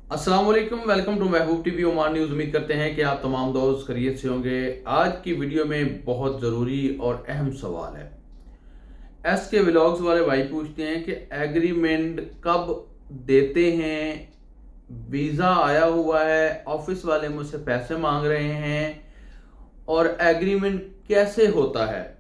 अस्सलाम वालेकुम, welcome to Mehboob TV Oman news. उम्मीद करते हैं कि आप तमाम दोस्त खैरियत से होंगे। आज की वीडियो में बहुत ज़रूरी और अहम सवाल है। एस के व्लॉग्स वाले भाई पूछते हैं कि एग्रीमेंट कब देते हैं, वीज़ा आया हुआ है, ऑफिस वाले मुझसे पैसे मांग रहे हैं और एग्रीमेंट कैसे होता है।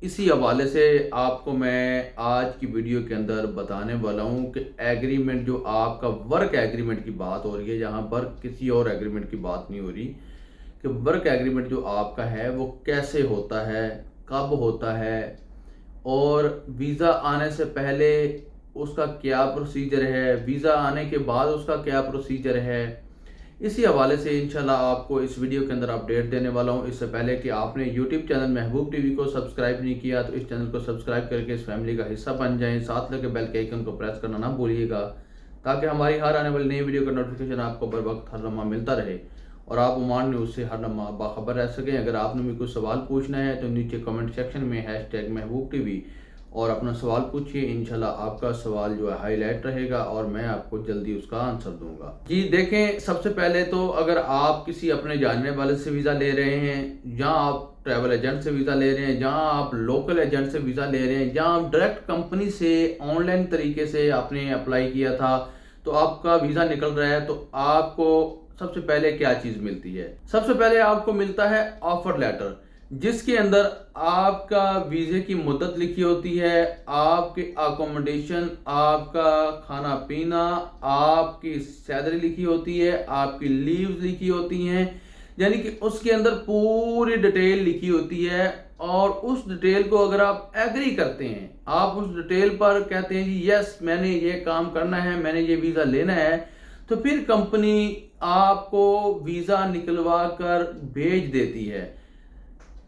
इसी हवाले से आपको मैं आज की वीडियो के अंदर बताने वाला हूं कि एग्रीमेंट जो आपका वर्क एग्रीमेंट की बात हो रही है, जहां पर किसी और एग्रीमेंट की बात नहीं हो रही, कि वर्क एग्रीमेंट जो आपका है वो कैसे होता है, कब होता है और वीज़ा आने से पहले उसका क्या प्रोसीजर है, वीज़ा आने के बाद उसका क्या प्रोसीजर है। इसी हवाले से इंशाल्लाह आपको इस वीडियो के अंदर अपडेट देने वाला हूं। इससे पहले कि आपने यूट्यूब चैनल महबूब टीवी को सब्सक्राइब नहीं किया तो इस चैनल को सब्सक्राइब करके इस फैमिली का हिस्सा बन जाएं। साथ लगे बेल के आइकन को प्रेस करना ना भूलिएगा, ताकि हमारी हर आने वाली नई वीडियो का नोटिफिकेशन आपको बर वक्त हर लम्हा मिलता रहे और आप ओमान न्यूज़ से हर लम्हा बाखबर रह सकें। अगर आपने भी कुछ सवाल पूछना है तो नीचे कमेंट सेक्शन में #महबूब टीवी और अपना सवाल पूछिए। इंशाल्लाह आपका सवाल जो है हाईलाइट रहेगा और मैं आपको जल्दी उसका आंसर दूंगा। जी देखें, सबसे पहले तो अगर आप किसी अपने जानने वाले से वीज़ा ले रहे हैं, या आप ट्रैवल एजेंट से वीज़ा ले रहे हैं, जहाँ आप लोकल एजेंट से वीज़ा ले रहे हैं, जहाँ आप डायरेक्ट कंपनी से ऑनलाइन तरीके से आपने अप्लाई किया था तो आपका वीज़ा निकल रहा है, तो आपको सबसे पहले क्या चीज़ मिलती है? सबसे पहले आपको मिलता है ऑफर लेटर, जिसके अंदर आपका वीज़े की मुद्दत लिखी होती है, आपके अकोमोडेशन, आपका खाना पीना, आपकी सैलरी लिखी होती है, आपकी लीव्स लिखी होती हैं, यानी कि उसके अंदर पूरी डिटेल लिखी होती है। और उस डिटेल को अगर आप एग्री करते हैं, आप उस डिटेल पर कहते हैं जी यस मैंने ये काम करना है, मैंने ये वीज़ा लेना है, तो फिर कंपनी आपको वीज़ा निकलवा कर भेज देती है।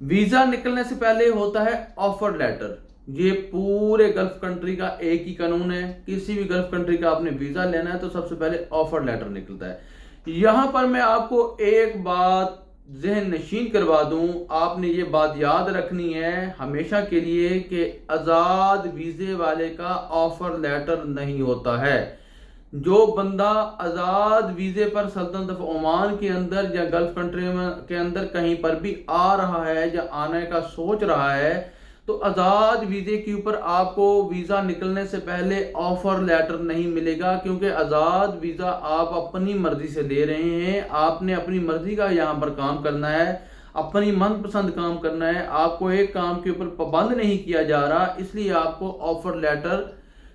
वीजा निकलने से पहले होता है ऑफर लेटर। ये पूरे गल्फ कंट्री का एक ही कानून है। किसी भी गल्फ कंट्री का आपने वीजा लेना है तो सबसे पहले ऑफर लेटर निकलता है। यहां पर मैं आपको एक बात जहन नशीन करवा दूं, आपने ये बात याद रखनी है हमेशा के लिए कि आजाद वीजे वाले का ऑफर लेटर नहीं होता है। जो बंदा आज़ाद वीज़े पर सल्तनत ऑफ ओमान के अंदर या गल्फ कंट्री में के अंदर कहीं पर भी आ रहा है या आने का सोच रहा है, तो आज़ाद वीज़े के ऊपर आपको वीज़ा निकलने से पहले ऑफर लेटर नहीं मिलेगा, क्योंकि आज़ाद वीज़ा आप अपनी मर्जी से ले रहे हैं। आपने अपनी मर्जी का यहाँ पर काम करना है, अपनी मनपसंद काम करना है, आपको एक काम के ऊपर पाबंद नहीं किया जा रहा, इसलिए आपको ऑफर लेटर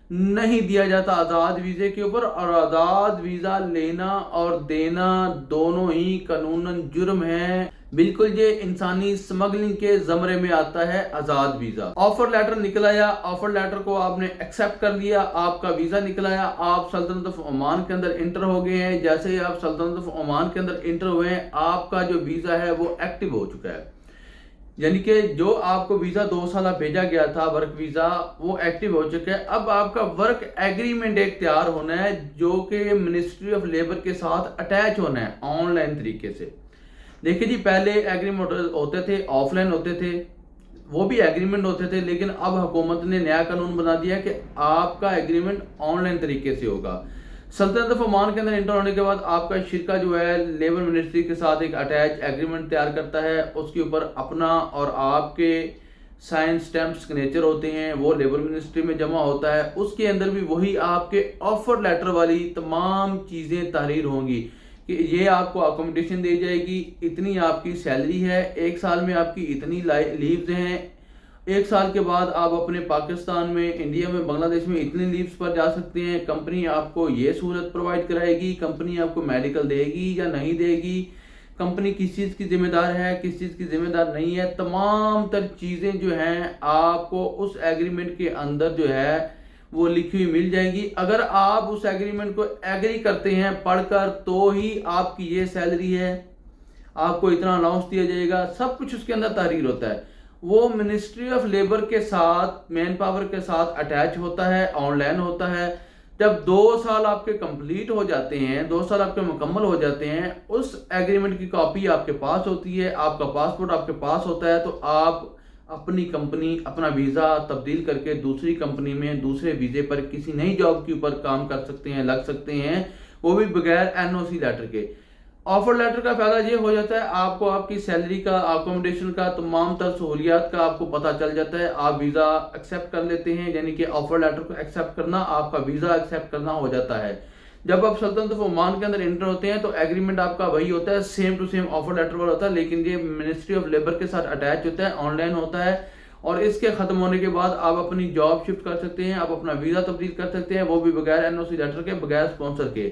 नहीं दिया जाता आज़ाद वीज़े के ऊपर। और आज़ाद वीज़ा लेना और देना दोनों ही कानूनन जुर्म है। बिल्कुल ये इंसानी स्मगलिंग के ज़मरे में आता है आज़ाद वीज़ा। ऑफर लेटर निकल आया, ऑफर लेटर को आपने एक्सेप्ट कर लिया, आपका वीज़ा निकल आया, आप सल्तनत ऑफ ओमान के अंदर इंटर हो गए हैं। जैसे ही आप सल्तनत ऑफ ओमान के अंदर इंटर हुए हैं, आपका जो वीज़ा है वो एक्टिव हो चुका है, यानी कि जो आपको वीज़ा 2 साल भेजा गया था वर्क वीज़ा, वो एक्टिव हो चुका है। अब आपका वर्क एग्रीमेंट एक तैयार होना है, जो कि मिनिस्ट्री ऑफ लेबर के साथ अटैच होना है ऑनलाइन तरीके से। देखिए जी, पहले एग्रीमेंट होते थे, ऑफलाइन होते थे, वो भी एग्रीमेंट होते थे, लेकिन अब हुकूमत ने नया कानून बना दिया कि आपका एग्रीमेंट ऑनलाइन तरीके से होगा। सल्तनत ऑफ ओमान के अंदर इंटर होने के बाद आपका शिरका जो है लेबर मिनिस्ट्री के साथ एक अटैच एग्रीमेंट तैयार करता है। उसके ऊपर अपना और आपके साइन स्टैम्प सिग्नेचर होते हैं, वो लेबर मिनिस्ट्री में जमा होता है। उसके अंदर भी वही आपके ऑफर लेटर वाली तमाम चीज़ें तहरीर होंगी कि ये आपको अकोमोडेशन दी जाएगी, इतनी आपकी सैलरी है, 1 साल में आपकी इतनी लीव्स हैं, 1 साल के बाद आप अपने पाकिस्तान में, इंडिया में, बांग्लादेश में इतनी लीव्स पर जा सकते हैं, कंपनी आपको ये सहूलत प्रोवाइड कराएगी, कंपनी आपको मेडिकल देगी या नहीं देगी, कंपनी किस चीज़ की जिम्मेदार है, किस चीज़ की जिम्मेदार नहीं है, तमाम तर चीज़ें जो हैं आपको उस एग्रीमेंट के अंदर जो है वो लिखी हुई मिल जाएंगी। अगर आप उस एग्रीमेंट को एग्री करते हैं पढ़कर, तो ही आपकी ये सैलरी है, आपको इतना अलाउंस दिया जाएगा, सब कुछ उसके अंदर तहरीर होता है। वो मिनिस्ट्री ऑफ लेबर के साथ, मैन पावर के साथ अटैच होता है, ऑनलाइन होता है। जब 2 साल आपके कंप्लीट हो जाते हैं, 2 साल आपके मुकम्मल हो जाते हैं, उस एग्रीमेंट की कॉपी आपके पास होती है, आपका पासपोर्ट आपके पास होता है, तो आप अपनी कंपनी, अपना वीज़ा तब्दील करके दूसरी कंपनी में दूसरे वीज़े पर किसी नई जॉब के ऊपर काम कर सकते हैं, लग सकते हैं। वो भी बगैर NOC लेटर के। ऑफर लेटर का फायदा ये हो जाता है आपको आपकी सैलरी का, अकोमोडेशन का, तमाम तर सहूलियात का आपको पता चल जाता है। आप वीज़ा एक्सेप्ट कर लेते हैं, यानी कि ऑफर लेटर को एक्सेप्ट करना आपका वीज़ा एक्सेप्ट करना हो जाता है। जब आप सल्तनत ऑफ ओमान के अंदर एंटर होते हैं तो एग्रीमेंट आपका वही होता है, same to same offer letter वाला होता है, लेकिन ये मिनिस्ट्री ऑफ लेबर के साथ अटैच होता है, ऑनलाइन होता है। और इसके ख़त्म होने के बाद आप अपनी जॉब शिफ्ट कर सकते हैं, आप अपना वीज़ा तब्दील कर सकते हैं, वो भी बगैर NOC लेटर के, बगैर स्पॉन्सर के।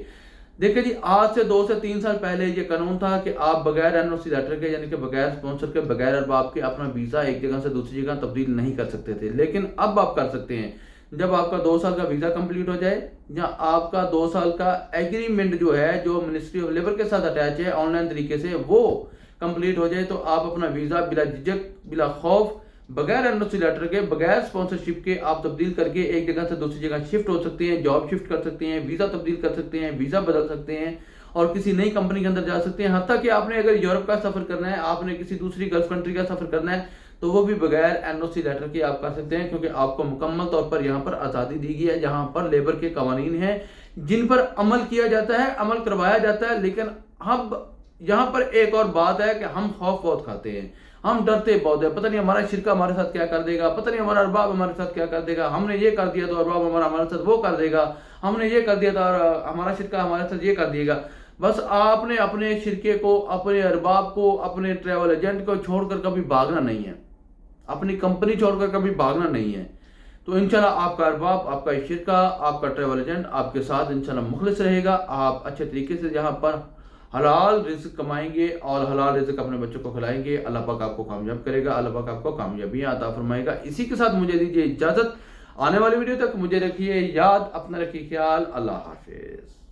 देखिए जी, आज से 2 से 3 साल पहले ये कानून था कि आप बगैर NOC लेटर के, यानी कि बगैर स्पॉन्सर के, बगैर अरबाब के अपना वीज़ा एक जगह से दूसरी जगह तब्दील नहीं कर सकते थे। लेकिन अब आप कर सकते हैं। जब आपका 2 साल का वीज़ा कंप्लीट हो जाए या आपका 2 साल का एग्रीमेंट जो है, जो मिनिस्ट्री ऑफ लेबर के साथ अटैच है ऑनलाइन तरीके से, वो कंप्लीट हो जाए, तो आप अपना वीज़ा बिला झिझक, बिला खौफ, बगैर NOC लेटर के, बगैर स्पॉन्सरशिप के आप तब्दील करके एक जगह से दूसरी जगह शिफ्ट हो सकते हैं, जॉब शिफ्ट कर सकते हैं, वीज़ा तब्दील कर सकते हैं, वीज़ा बदल सकते हैं और किसी नई कंपनी के अंदर जा सकते हैं। हत्ता कि आपने अगर यूरोप का सफ़र करना है, आपने किसी दूसरी गल्फ कंट्री का सफ़र करना है, तो वो भी बगैर NOC लेटर के आप कर सकते हैं, क्योंकि आपको मुकम्मल तौर पर यहाँ पर आज़ादी दी गई है, जहाँ पर लेबर के कवानीन हैं जिन पर अमल किया जाता है, अमल करवाया जाता है। लेकिन अब यहाँ पर एक और बात है कि हम खौफ बहुत खाते हैं, हम डरते बहुत है, पता नहीं हमारा शिरका हमारे साथ क्या कर देगा, पता नहीं हमारा अरबाब हमारे साथ क्या कर देगा, हमने ये कर दिया तो अरबाब हमारे साथ वो कर देगा, हमने ये कर दिया तो हमारा शिरका हमारे साथ ये कर देगा। बस आपने अपने शिरके को, अपने अरबाब को, अपने ट्रैवल एजेंट को छोड़कर कभी भागना नहीं है, अपनी कंपनी छोड़कर कभी भागना नहीं है। तो इंशाल्लाह आपका अरबाब, आपका शिरका, आपका ट्रैवल एजेंट आपके साथ इंशाल्लाह मुखलिस रहेगा। आप अच्छे तरीके से यहाँ पर हलाल रिज़्क कमाएंगे और हलाल रिज़्क अपने बच्चों को खिलाएंगे। अल्लाह पाक आपको कामयाब करेगा, अल्लाह पाक आपको कामयाबियाँ अता फरमाएगा। इसी के साथ मुझे दीजिए इजाज़त, आने वाली वीडियो तक मुझे रखिए याद, अपना रखिए ख्याल। अल्लाह हाफिज़।